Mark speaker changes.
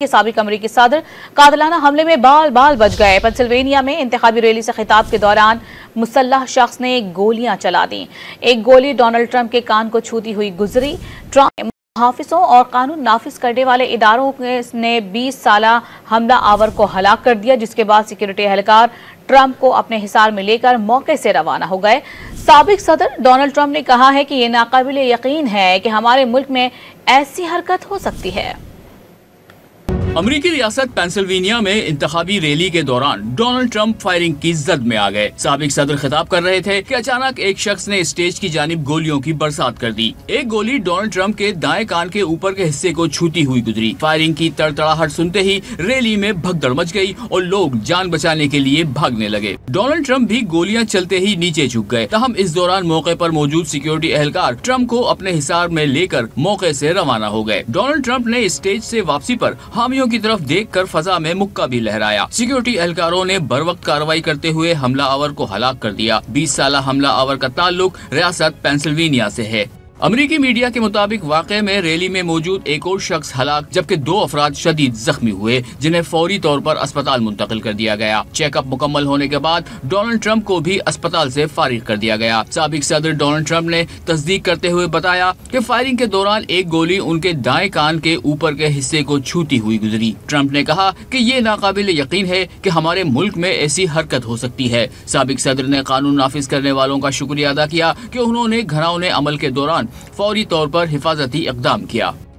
Speaker 1: कि साबिक अमरीकी सदर कातिलाना हमले में बाल बाल बच गए। पेंसिल्वेनिया में इंतखाबी रैली से खिताब के दौरान मुसल्लह शख्स ने गोलियां चला दी। एक गोली डोनाल्ड ट्रंप के कान को छूती हुई गुजरी। ट्रंप मुहाफिजों और कानून नाफिज करने वाले इदारों ने 20 साला हमला आवर को हलाक कर दिया, जिसके बाद सिक्योरिटी एहलकार ट्रंप को अपने हिसार में लेकर मौके से रवाना हो गए। साबिक सदर डोनाल्ड ट्रंप ने कहा है कि यह नाकाबिल यकीन है कि हमारे मुल्क में ऐसी हरकत हो सकती है।
Speaker 2: अमरीकी रियासत पेंसिल्वेनिया में इंतखाबी रैली के दौरान डोनाल्ड ट्रंप फायरिंग की जद में आ गए। साबिक सदर खिताब कर रहे थे कि अचानक एक शख्स ने स्टेज की जानिब गोलियों की बरसात कर दी। एक गोली डोनाल्ड ट्रंप के दाएं कान के ऊपर के हिस्से को छूती हुई गुजरी। फायरिंग की तड़तड़ाहट सुनते ही रैली में भगदड़ मच गई और लोग जान बचाने के लिए भागने लगे। डोनाल्ड ट्रंप भी गोलियां चलते ही नीचे झुक गए। तहम इस दौरान मौके पर मौजूद सिक्योरिटी एहलकार ट्रंप को अपने हिसार में लेकर मौके से रवाना हो गए। डोनाल्ड ट्रंप ने स्टेज से वापसी पर हामियों की तरफ देखकर फजा में मुक्का भी लहराया। सिक्योरिटी एहलकारों ने बरवक्त कार्रवाई करते हुए हमला आवर को हलाक कर दिया। 20 साला हमला आवर का ताल्लुक रियासत पेंसिल्वेनिया से है। अमरीकी मीडिया के मुताबिक वाक़े में रैली में मौजूद एक और शख्स हलाक जबकि 2 अफराद शदीद जख्मी हुए, जिन्हें फौरी तौर पर अस्पताल मुंतकिल कर दिया गया। चेकअप मुकम्मल होने के बाद डोनाल्ड ट्रंप को भी अस्पताल से फारिग कर दिया गया। साबिक सदर डोनाल्ड ट्रंप ने तस्दीक करते हुए बताया कि फायरिंग के दौरान एक गोली उनके दाएं कान के ऊपर के हिस्से को छूती हुई गुजरी। ट्रंप ने कहा कि ये नाकाबिल यकीन है कि हमारे मुल्क में ऐसी हरकत हो सकती है। साबिक सदर ने कानून नाफिज करने वालों का शुक्रिया अदा किया कि उन्होंने घिनौने अमल के दौरान फौरी तौर पर हिफाजती इक़दाम किया।